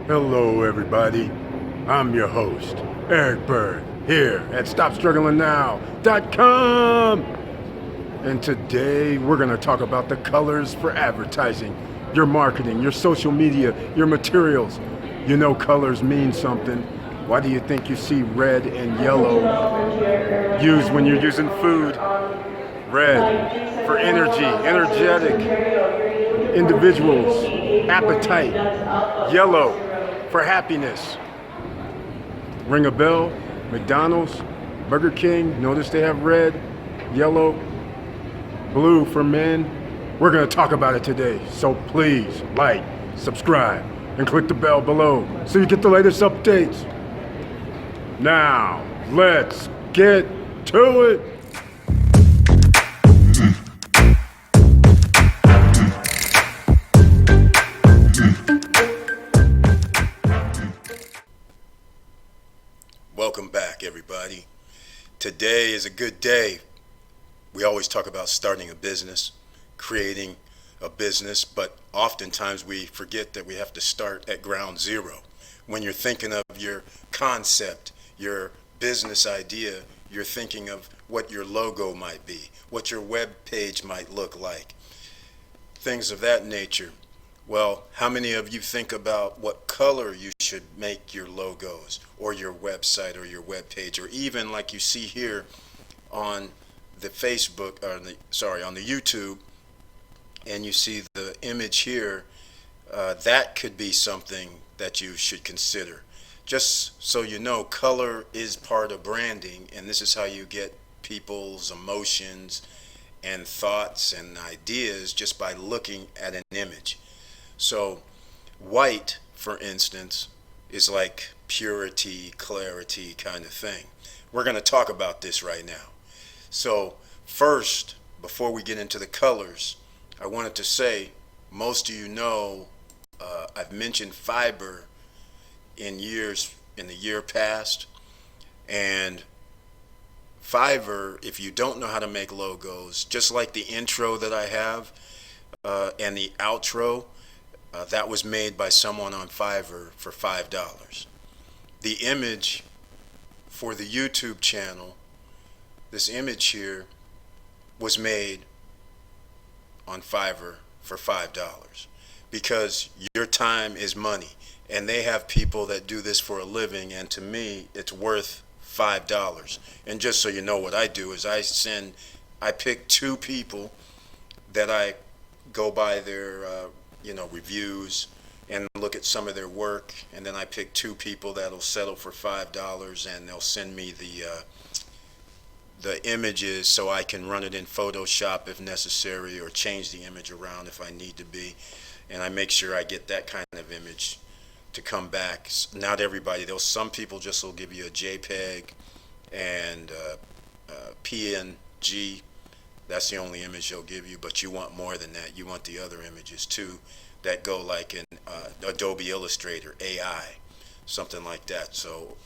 Hello, everybody. I'm your host, Eric Bird, here at StopStrugglingNow.com. And today we're going to talk about the colors for advertising, your marketing, your social media, your materials. You know colors mean something. Why do you think you see red and yellow used when you're using food? Red for energy, energetic individuals, appetite. Yellow for happiness. Ring a bell? McDonald's, Burger King, notice they have red, yellow, blue for men. We're going to talk about it today, so please like, subscribe, and click the bell below so you get the latest updates. Now, let's get to it. Welcome back, everybody. Today is a good day. We always talk about starting a business, creating a business, but oftentimes we forget that we have to start at ground zero. When you're thinking of your concept, your business idea, you're thinking of what your logo might be, what your web page might look like, things of that nature. Well, how many of you think about what color you should make your logos or your website or your web page, or even like you see here on the Facebook, or on the YouTube, and you see the image here? That could be something that you should consider. Just so you know, color is part of branding, and this is how you get people's emotions and thoughts and ideas just by looking at an image. So white, for instance, is like purity, clarity kind of thing. We're going to talk about this right now. So first, before we get into the colors, I wanted to say, most of you know, I've mentioned Fiverr in the year past. And Fiverr, if you don't know how to make logos, just like the intro that I have and the outro, that was made by someone on Fiverr for $5. The image for the YouTube channel, this image here, was made on Fiverr for $5 because your time is money, and they have people that do this for a living, and to me it's worth $5. And just so you know, what I do is I pick two people that I go by their reviews and look at some of their work, and then I pick two people that'll settle for $5, and they'll send me the images so I can run it in Photoshop if necessary, or change the image around if I need to be, and I make sure I get that kind of image to come back. Not everybody, some people just will give you a JPEG and PNG. That's the only image they'll give you, but you want more than that. You want the other images too that go like in Adobe Illustrator, AI, something like that, so,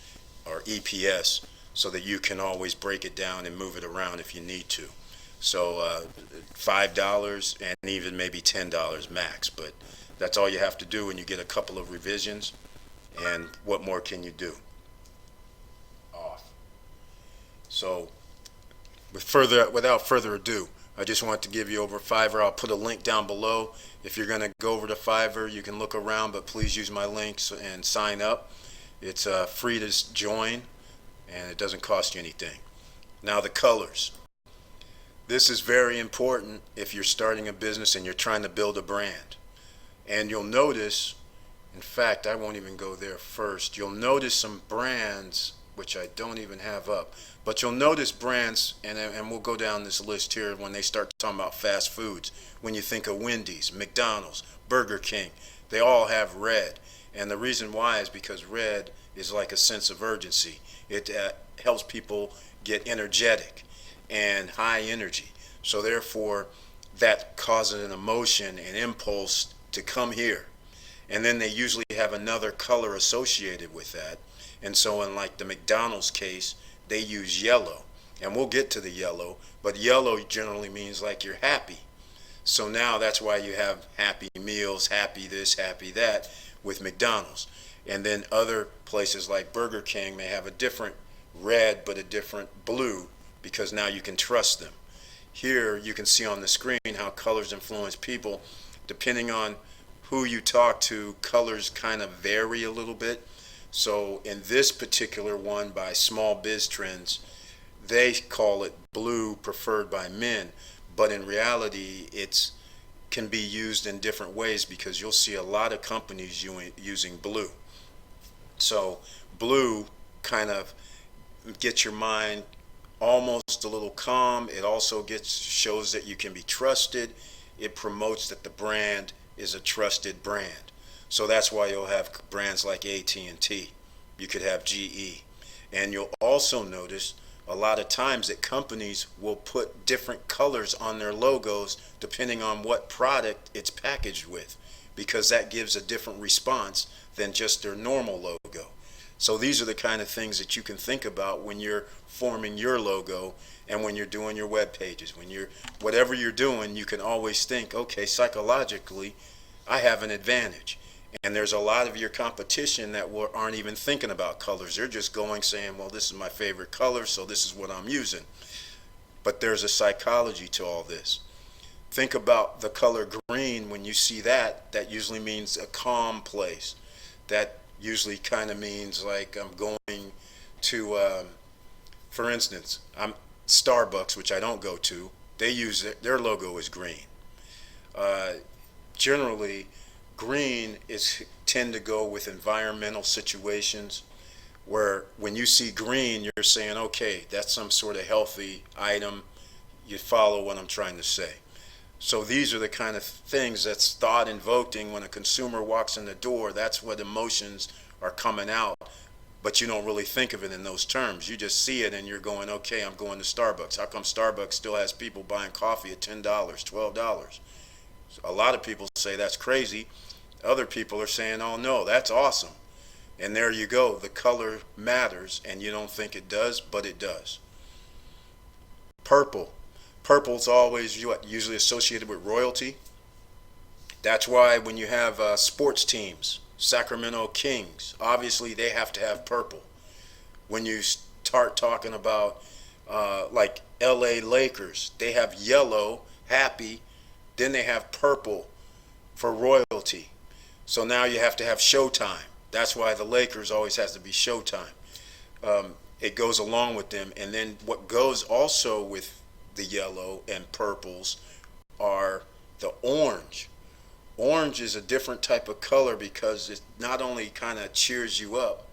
or EPS, so that you can always break it down and move it around if you need to. So $5 and even maybe $10 max, but that's all you have to do when you get a couple of revisions. And what more can you do? Off. So without further ado, I just want to give you over Fiverr. I'll put a link down below. If you're going to go over to Fiverr, you can look around, but please use my links and sign up. It's free to join, and it doesn't cost you anything. Now, the colors. This is very important if you're starting a business and you're trying to build a brand. And you'll notice, in fact, I won't even go there first. You'll notice some brands, which I don't even have up, but you'll notice brands, and we'll go down this list here when they start talking about fast foods. When you think of Wendy's, McDonald's, Burger King, they all have red. And the reason why is because red is like a sense of urgency. It helps people get energetic and high energy. So therefore, that causes an emotion and impulse to come here. And then they usually have another color associated with that. And so in like the McDonald's case, they use yellow. And we'll get to the yellow, but yellow generally means like you're happy. So now that's why you have happy meals, happy this, happy that, with McDonald's. And then other places like Burger King may have a different red but a different blue, because now you can trust them. Here you can see on the screen how colors influence people. Depending on who you talk to, colors kind of vary a little bit. So in this particular one by Small Biz Trends, they call it blue preferred by men, but in reality it's can be used in different ways, because you'll see a lot of companies using blue. So blue kind of gets your mind almost a little calm. It also shows that you can be trusted. It promotes that the brand is a trusted brand. So that's why you'll have brands like AT&T. You could have GE. And you'll also notice a lot of times that companies will put different colors on their logos depending on what product it's packaged with, because that gives a different response than just their normal logo. So these are the kind of things that you can think about when you're forming your logo and when you're doing your web pages. Whatever you're doing, you can always think, okay, psychologically, I have an advantage. And there's a lot of your competition that aren't even thinking about colors. They're just going saying, well, this is my favorite color, so this is what I'm using. But there's a psychology to all this. Think about the color green. When you see that, that usually means a calm place. That usually kind of means like I'm going to, for instance, I'm Starbucks, which I don't go to. They use their logo is green. Generally, green tend to go with environmental situations, where when you see green, you're saying, okay, that's some sort of healthy item. You follow what I'm trying to say. So these are the kind of things that's thought invoking. When a consumer walks in the door, that's what emotions are coming out, but you don't really think of it in those terms. You just see it and you're going, okay, I'm going to Starbucks. How come Starbucks still has people buying coffee at $10, $12? A lot of people say that's crazy. Other people are saying, oh no, that's awesome. And there you go. The color matters, and you don't think it does, but it does. Purple. Purple's always usually associated with royalty. That's why when you have sports teams, Sacramento Kings, obviously they have to have purple. When you start talking about like LA Lakers, they have yellow, happy, then they have purple for royalty. So now you have to have Showtime. That's why the Lakers always has to be Showtime. It goes along with them. And then what goes also with the yellow and purples are the orange. Orange is a different type of color because it not only kind of cheers you up,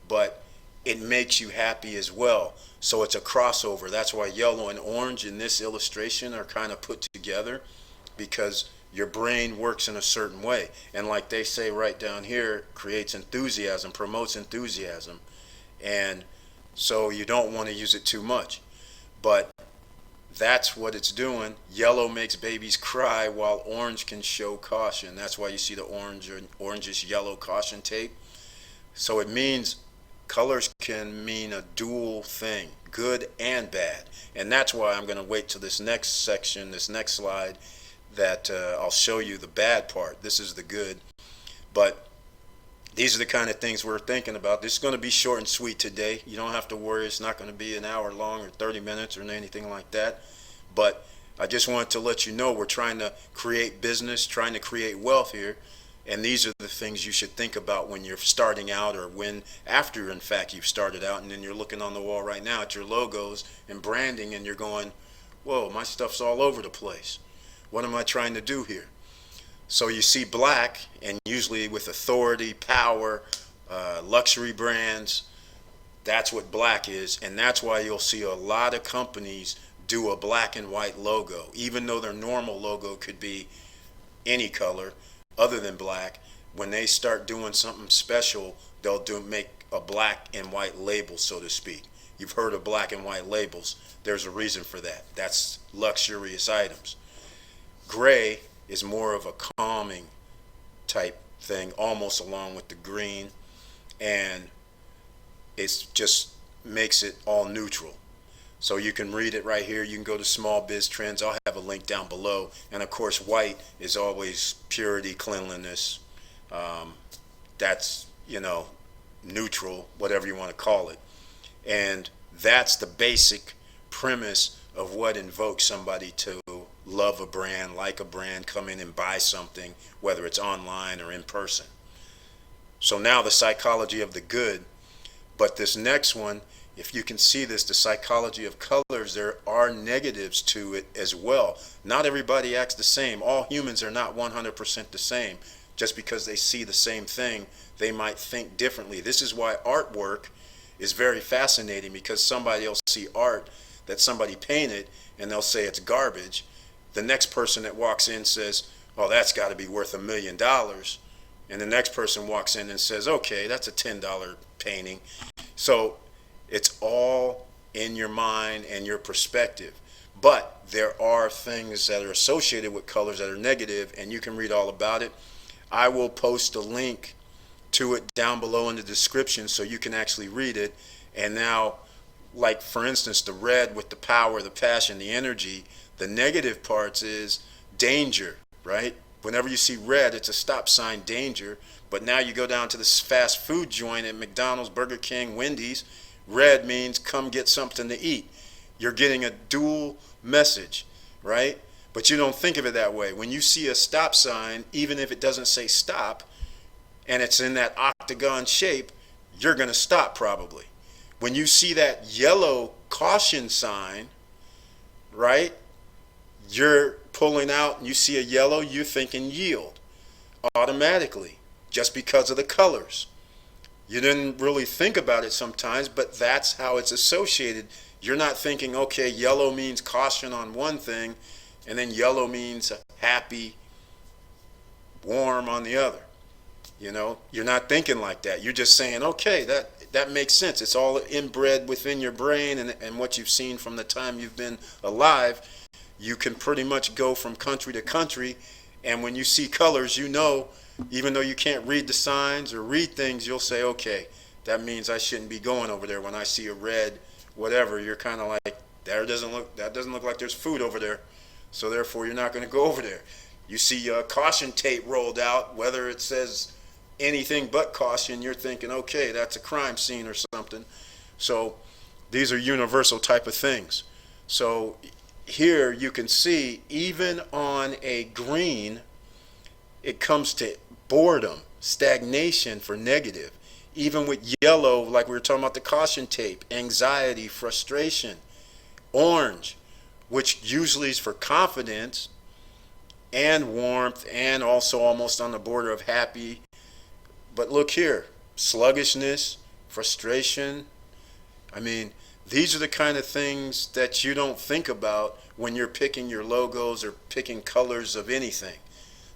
but it makes you happy as well. So it's a crossover. That's why yellow and orange in this illustration are kind of put together, because your brain works in a certain way. And like they say right down here, it creates enthusiasm, promotes enthusiasm. And so you don't want to use it too much. But that's what it's doing. Yellow makes babies cry, while orange can show caution. That's why you see the orangish yellow caution tape. So it means colors can mean a dual thing, good and bad. And that's why I'm going to wait till this next section, this next slide, that I'll show you the bad part. This is the good. But these are the kind of things we're thinking about. This is going to be short and sweet today. You don't have to worry. It's not going to be an hour long or 30 minutes or anything like that. But I just wanted to let you know we're trying to create business, trying to create wealth here. And these are the things you should think about when you're starting out, or after, in fact, you've started out, and then you're looking on the wall right now at your logos and branding, and you're going, whoa, my stuff's all over the place. What am I trying to do here? So you see black, and usually with authority, power, luxury brands, that's what black is. And that's why you'll see a lot of companies do a black and white logo, even though their normal logo could be any color other than black. When they start doing something special, they'll make a black and white label, so to speak. You've heard of black and white labels. There's a reason for that. That's luxurious items. Gray is more of a calming type thing, almost along with the green, and it just makes it all neutral. So you can read it right here. You can go to Small Biz Trends. I'll have a link down below. And of course, white is always purity, cleanliness, that's, neutral, whatever you want to call it. And that's the basic premise of what invokes somebody to love a brand, like a brand, come in and buy something, whether it's online or in person. So now the psychology of the good. But this next one, if you can see this, the psychology of colors, there are negatives to it as well. Not everybody acts the same. All humans are not 100% the same. Just because they see the same thing, they might think differently. This is why artwork is very fascinating, because somebody will see art that somebody painted and they'll say it's garbage. The next person that walks in says, oh, that's got to be worth $1 million. And the next person walks in and says, okay, that's a $10 painting. So it's all in your mind and your perspective. But there are things that are associated with colors that are negative, and you can read all about it. I will post a link to it down below in the description so you can actually read it. And now, like for instance, the red with the power, the passion, the energy, the negative parts is danger, right? Whenever you see red, it's a stop sign, danger. But now you go down to this fast food joint at McDonald's, Burger King, Wendy's, red means come get something to eat. You're getting a dual message, right? But you don't think of it that way. When you see a stop sign, even if it doesn't say stop, and it's in that octagon shape, you're going to stop probably. When you see that yellow caution sign, right, you're pulling out and you see a yellow, you're thinking yield automatically just because of the colors. You didn't really think about it sometimes, but that's how it's associated. You're not thinking, okay, yellow means caution on one thing, and then yellow means happy, warm on the other. You're not thinking like that. You're just saying, okay, that makes sense. It's all inbred within your brain and what you've seen from the time you've been alive. You can pretty much go from country to country, and when you see colors, even though you can't read the signs or read things, you'll say, okay, that means I shouldn't be going over there. When I see a red, whatever, you're kind of like, that doesn't look like there's food over there, so therefore you're not going to go over there. You see caution tape rolled out, whether it says anything but caution, you're thinking, okay, that's a crime scene or something. So these are universal type of things. So here you can see, even on a green, it comes to boredom, stagnation for negative. Even with yellow, like we were talking about the caution tape, anxiety, frustration. Orange, which usually is for confidence and warmth, and also almost on the border of happy. But look here, sluggishness, frustration. I mean, these are the kind of things that you don't think about when you're picking your logos or picking colors of anything.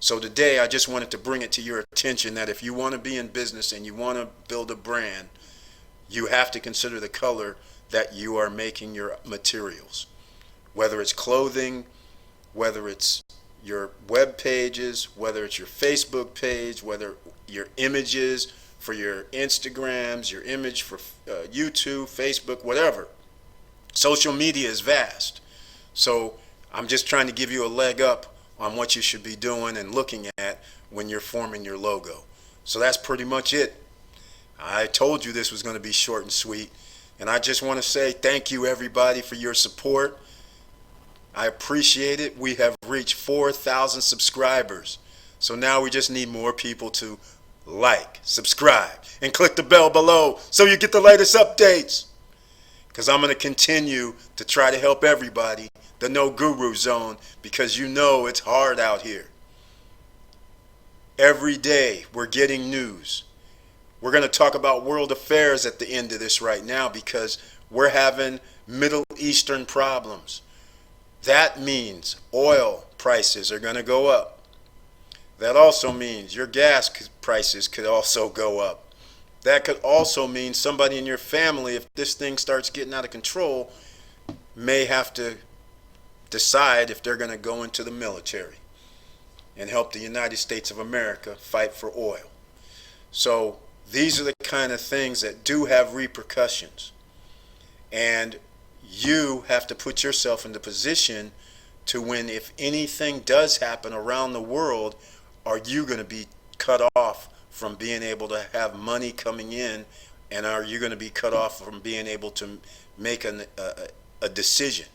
So today I just wanted to bring it to your attention that if you want to be in business and you want to build a brand, you have to consider the color that you are making your materials. Whether it's clothing, whether it's your web pages, whether it's your Facebook page, whether your images for your Instagrams, your image for YouTube, Facebook, whatever. Social media is vast. So I'm just trying to give you a leg up on what you should be doing and looking at when you're forming your logo. So that's pretty much it. I told you this was going to be short and sweet. And I just want to say thank you, everybody, for your support. I appreciate it. We have reached 4,000 subscribers. So now we just need more people to like, subscribe, and click the bell below so you get the latest updates. Because I'm going to continue to try to help everybody, the No Guru Zone, because it's hard out here. Every day we're getting news. We're going to talk about world affairs at the end of this right now because we're having Middle Eastern problems. That means oil prices are going to go up. That also means your gas prices could also go up. That could also mean somebody in your family, if this thing starts getting out of control, may have to decide if they're going to go into the military and help the United States of America fight for oil. So these are the kind of things that do have repercussions. And you have to put yourself in the position to when, if anything does happen around the world, are you going to be cut off from being able to have money coming in, and are you going to be cut off from being able to make a decision?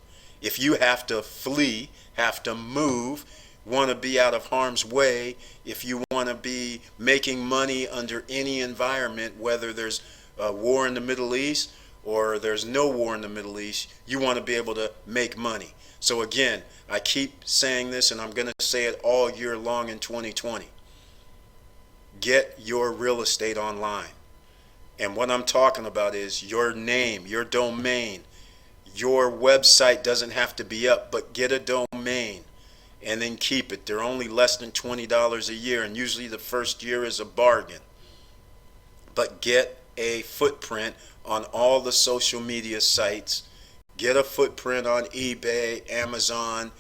If you have to flee, have to move, want to be out of harm's way, if you want to be making money under any environment, whether there's a war in the Middle East or there's no war in the Middle East, you want to be able to make money. So again, I keep saying this, and I'm going to say it all year long in 2020. Get your real estate online. And what I'm talking about is your name, your domain. Your website doesn't have to be up, but get a domain and then keep it. They're only less than $20 a year, and usually the first year is a bargain. But get a footprint on all the social media sites. Get a footprint on eBay, Amazon,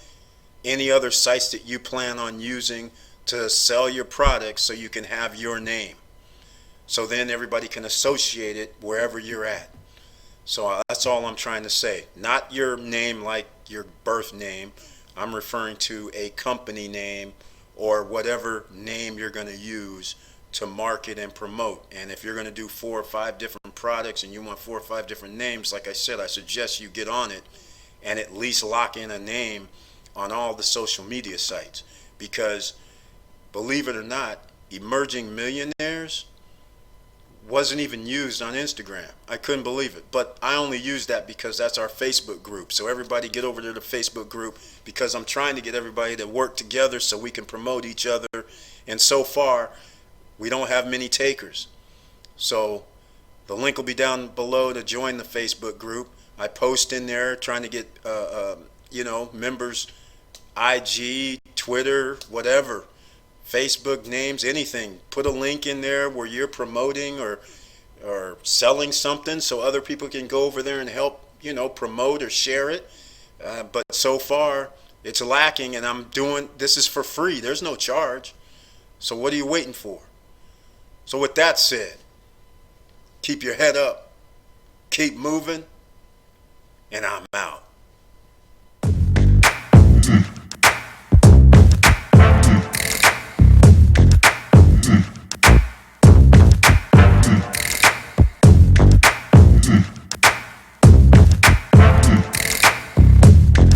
any other sites that you plan on using to sell your products, so you can have your name. So then everybody can associate it wherever you're at. So that's all I'm trying to say. Not your name like your birth name. I'm referring to a company name or whatever name you're going to use to market and promote. And if you're going to do 4 or 5 different products and you want 4 or 5 different names, like I said, I suggest you get on it and at least lock in a name on all the social media sites. Because believe it or not, Emerging Millionaires wasn't even used on Instagram. I couldn't believe it. But I only use that because that's our Facebook group. So everybody get over to the Facebook group, because I'm trying to get everybody to work together so we can promote each other. And so far, we don't have many takers. So the link will be down below to join the Facebook group. I post in there trying to get members, IG, Twitter, whatever, Facebook names, anything. Put a link in there where you're promoting or selling something, so other people can go over there and help, promote or share it. But so far, it's lacking, and I'm doing this is for free. There's no charge. So what are you waiting for? So with that said, keep your head up, keep moving, and I'm out.